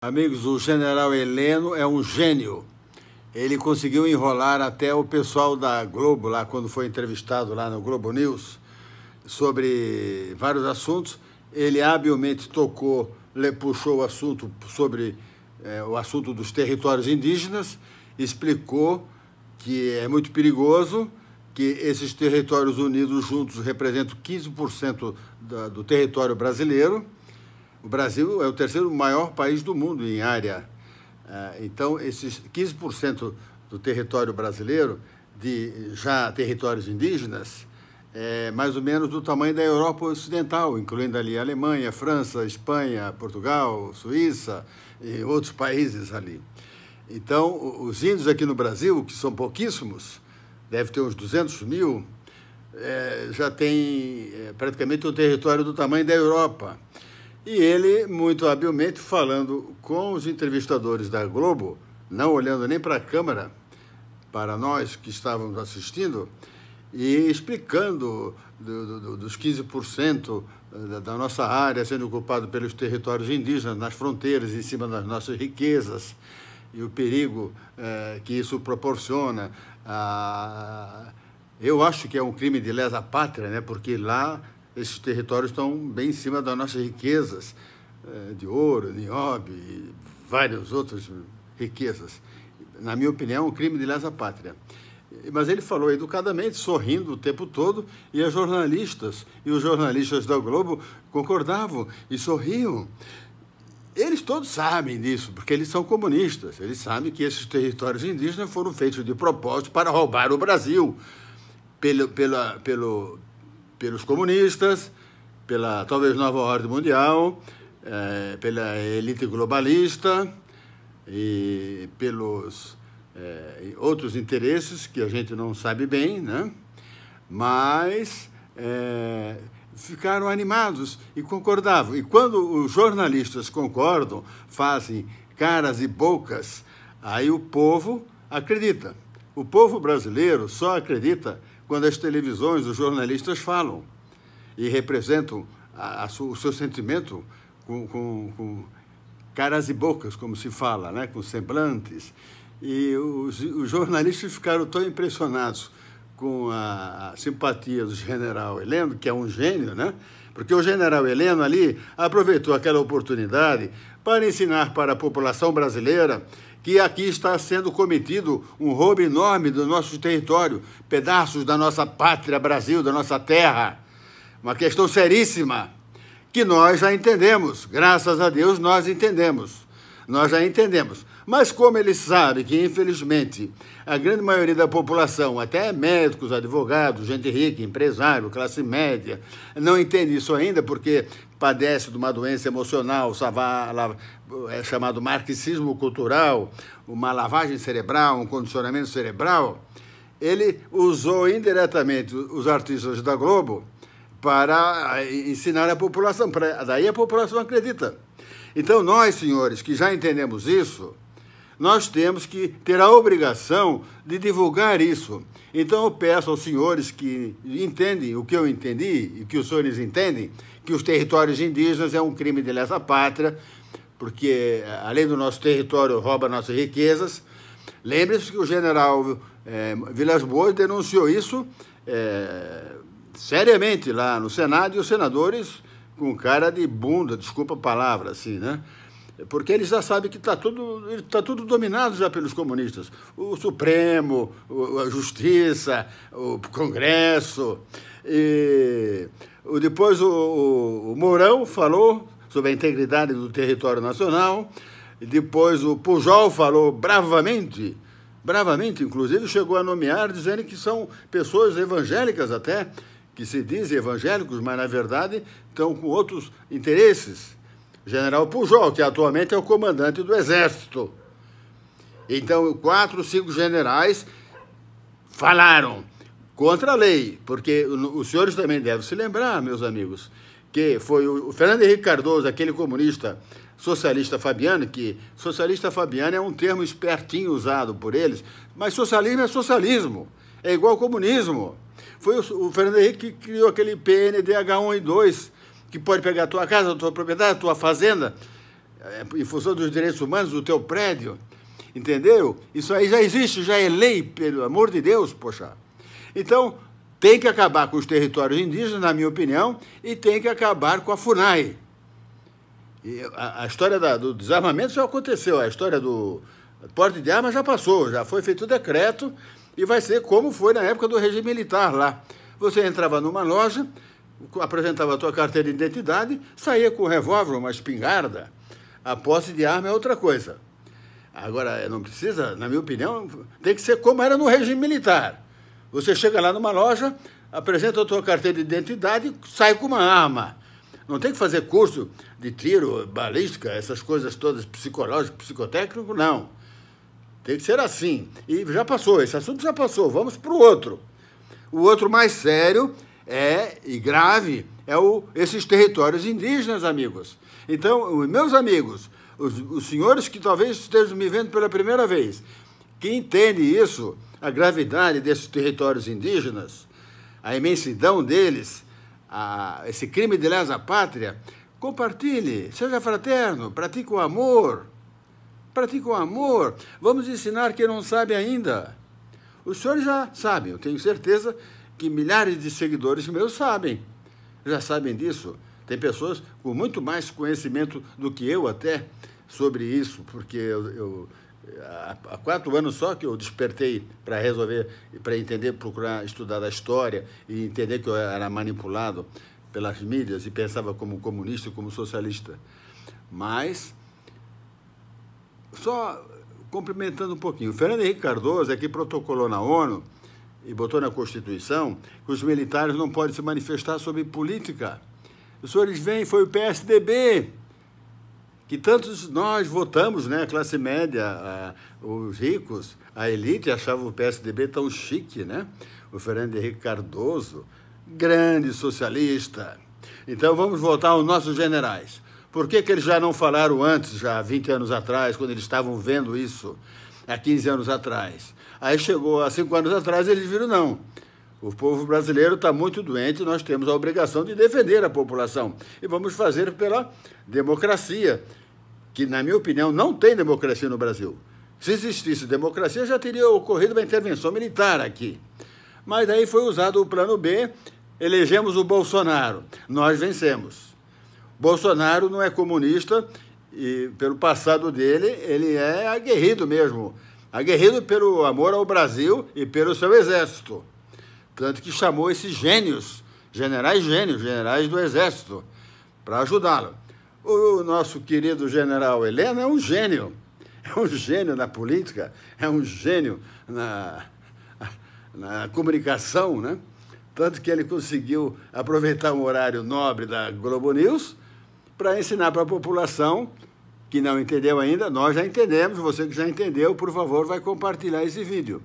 Amigos, o general Heleno é um gênio. Ele conseguiu enrolar até o pessoal da Globo, lá quando foi entrevistado lá no Globo News, sobre vários assuntos. Ele habilmente puxou o assunto sobre o assunto dos territórios indígenas, explicou que é muito perigoso, que esses territórios unidos juntos representam 15% do território brasileiro. O Brasil é o terceiro maior país do mundo em área. Então, esses 15% do território brasileiro, de já territórios indígenas, é mais ou menos do tamanho da Europa Ocidental, incluindo ali a Alemanha, França, Espanha, Portugal, Suíça e outros países ali. Então, os índios aqui no Brasil, que são pouquíssimos, deve ter uns 200 mil, já tem praticamente um território do tamanho da Europa. E ele, muito habilmente, falando com os entrevistadores da Globo, não olhando nem para a câmera, para nós que estávamos assistindo, e explicando dos 15% da nossa área sendo ocupado pelos territórios indígenas, nas fronteiras, em cima das nossas riquezas, e o perigo que isso proporciona. Eu acho que é um crime de lesa pátria, né? Porque lá esses territórios estão bem em cima das nossas riquezas, de ouro, nióbio e várias outras riquezas. Na minha opinião, é um crime de lesa pátria. Mas ele falou educadamente, sorrindo o tempo todo, e os jornalistas da Globo concordavam e sorriam. Eles todos sabem disso, porque eles são comunistas. Eles sabem que esses territórios indígenas foram feitos de propósito para roubar o Brasil pelos comunistas, pela talvez nova ordem mundial, pela elite globalista e pelos outros interesses que a gente não sabe bem, né? Mas ficaram animados e concordavam. E quando os jornalistas concordam, fazem caras e bocas, aí o povo acredita. O povo brasileiro só acredita quando as televisões, os jornalistas falam e representam o seu sentimento com caras e bocas, como se fala, né? Com semblantes. E os jornalistas ficaram tão impressionados com a simpatia do general Heleno, que é um gênio, né? Porque o general Heleno ali aproveitou aquela oportunidade para ensinar para a população brasileira que aqui está sendo cometido um roubo enorme do nosso território, pedaços da nossa pátria Brasil, da nossa terra. Uma questão seríssima, que nós já entendemos. Graças a Deus, nós entendemos. Nós já entendemos. Mas como ele sabe que, infelizmente, a grande maioria da população, até médicos, advogados, gente rica, empresário, classe média, não entende isso ainda porque padece de uma doença emocional, é chamado marxismo cultural, uma lavagem cerebral, um condicionamento cerebral, ele usou indiretamente os artistas da Globo para ensinar a população. Daí a população acredita. Então, nós, senhores, que já entendemos isso, nós temos que ter a obrigação de divulgar isso. Então, eu peço aos senhores que entendem o que eu entendi e que os senhores entendem, que os territórios indígenas é um crime de lesa pátria, porque, além do nosso território, rouba nossas riquezas. Lembre-se que o general Vilas Boas denunciou isso seriamente lá no Senado, e os senadores com cara de bunda, desculpa a palavra, assim, né? Porque eles já sabem que está tudo dominado já pelos comunistas. O Supremo, a Justiça, o Congresso. E depois o Mourão falou sobre a integridade do território nacional. E depois o Pujol falou bravamente, inclusive chegou a nomear, dizendo que são pessoas evangélicas até, que se dizem evangélicos, mas na verdade estão com outros interesses. General Pujol, que atualmente é o comandante do Exército. Então, 4 ou 5 generais falaram contra a lei, porque os senhores também devem se lembrar, meus amigos, que foi o Fernando Henrique Cardoso, aquele comunista socialista fabiano, que socialista fabiano é um termo espertinho usado por eles, mas socialismo é socialismo, é igual ao comunismo. Foi o Fernando Henrique que criou aquele PNDH 1 e 2, que pode pegar a tua casa, a tua propriedade, a tua fazenda, em função dos direitos humanos do teu prédio, entendeu? Isso aí já existe, já é lei, pelo amor de Deus, poxa. Então, tem que acabar com os territórios indígenas, na minha opinião, e tem que acabar com a FUNAI. E a história do desarmamento já aconteceu, a história do porte de armas já passou, já foi feito o decreto e vai ser como foi na época do regime militar lá. Você entrava numa loja, apresentava a tua carteira de identidade, saía com um revólver, uma espingarda. A posse de arma é outra coisa. Agora, não precisa, na minha opinião, tem que ser como era no regime militar. Você chega lá numa loja, apresenta a tua carteira de identidade e sai com uma arma. Não tem que fazer curso de tiro, balística, essas coisas todas, psicológico, psicotécnico, não. Tem que ser assim. E já passou, esse assunto já passou. Vamos para o outro. O outro mais sério e grave esses territórios indígenas, amigos. Então, meus amigos, os senhores que talvez estejam me vendo pela primeira vez, que entendem isso, a gravidade desses territórios indígenas, a imensidão deles, esse crime de lesa pátria, compartilhe, seja fraterno, pratique o amor. Pratique o amor. Vamos ensinar quem não sabe ainda. Os senhores já sabem, eu tenho certeza que milhares de seguidores meus sabem. Já sabem disso. Tem pessoas com muito mais conhecimento do que eu até sobre isso, porque há 4 anos só que eu despertei para resolver, para entender, procurar estudar a história e entender que eu era manipulado pelas mídias e pensava como comunista e como socialista. Mas, só complementando um pouquinho, o Fernando Henrique Cardoso é que protocolou na ONU e botou na Constituição que os militares não podem se manifestar sobre política. Os senhores veem, foi o PSDB, que tantos nós votamos, né? A classe média, os ricos, a elite achava o PSDB tão chique, né? O Fernando Henrique Cardoso, grande socialista. Então vamos voltar aos nossos generais. Por que eles já não falaram antes, já há 20 anos atrás, quando eles estavam vendo isso, há 15 anos atrás? Aí chegou há 5 anos atrás, eles viram, não. O povo brasileiro está muito doente, nós temos a obrigação de defender a população. E vamos fazer pela democracia, que, na minha opinião, não tem democracia no Brasil. Se existisse democracia, já teria ocorrido uma intervenção militar aqui. Mas daí foi usado o plano B, elegemos o Bolsonaro. Nós vencemos. Bolsonaro não é comunista e, pelo passado dele, ele é aguerrido mesmo. Aguerrido pelo amor ao Brasil e pelo seu exército. Tanto que chamou esses gênios, generais do exército, para ajudá-lo. O nosso querido general Heleno é um gênio na política, é um gênio na comunicação, né? Tanto que ele conseguiu aproveitar um horário nobre da Globo News para ensinar para a população que não entendeu ainda, nós já entendemos, você que já entendeu, por favor, vai compartilhar esse vídeo.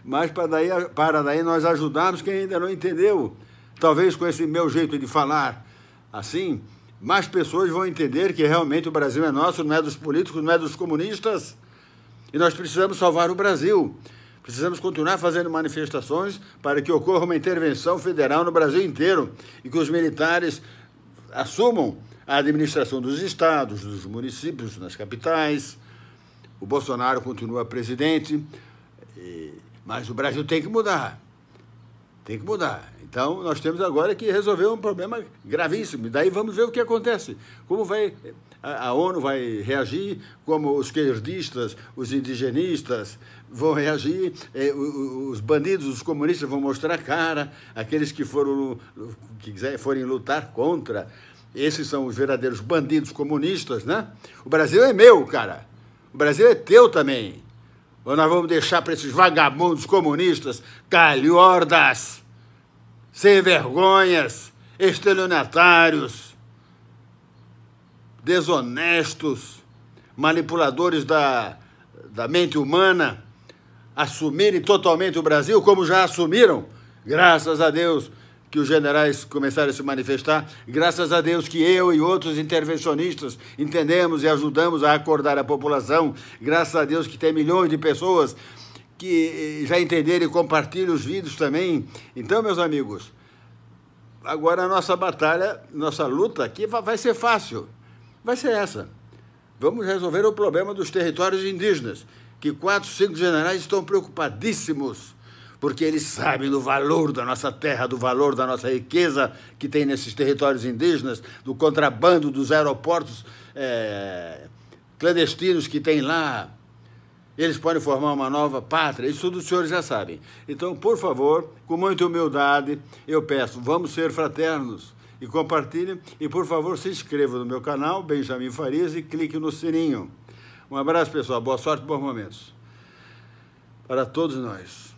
Mas para daí nós ajudarmos quem ainda não entendeu, talvez com esse meu jeito de falar assim, mais pessoas vão entender que realmente o Brasil é nosso, não é dos políticos, não é dos comunistas, e nós precisamos salvar o Brasil. Precisamos continuar fazendo manifestações para que ocorra uma intervenção federal no Brasil inteiro e que os militares assumam a administração dos estados, dos municípios, nas capitais. O Bolsonaro continua presidente, mas o Brasil tem que mudar. Tem que mudar. Então, nós temos agora que resolver um problema gravíssimo. E daí vamos ver o que acontece. Como a ONU vai reagir, como os esquerdistas, os indigenistas vão reagir, os bandidos, os comunistas vão mostrar a cara, aqueles que forem lutar contra. Esses são os verdadeiros bandidos comunistas, né? O Brasil é meu, cara. O Brasil é teu também. Ou nós vamos deixar para esses vagabundos comunistas, calhordas, sem vergonhas, estelionatários, desonestos, manipuladores da mente humana, assumirem totalmente o Brasil, como já assumiram, graças a Deus que os generais começaram a se manifestar, graças a Deus que eu e outros intervencionistas entendemos e ajudamos a acordar a população, graças a Deus que tem milhões de pessoas que já entenderam e compartilham os vídeos também. Então, meus amigos, agora a nossa batalha, nossa luta aqui vai ser fácil, vai ser essa. Vamos resolver o problema dos territórios indígenas, que 4, 5 generais estão preocupadíssimos, porque eles sabem do valor da nossa terra, do valor da nossa riqueza que tem nesses territórios indígenas, do contrabando dos aeroportos clandestinos que tem lá. Eles podem formar uma nova pátria, isso tudo os senhores já sabem. Então, por favor, com muita humildade, eu peço, vamos ser fraternos e compartilhem. E, por favor, se inscreva no meu canal, Benjamin Farias, e clique no sininho. Um abraço, pessoal. Boa sorte, bons momentos para todos nós.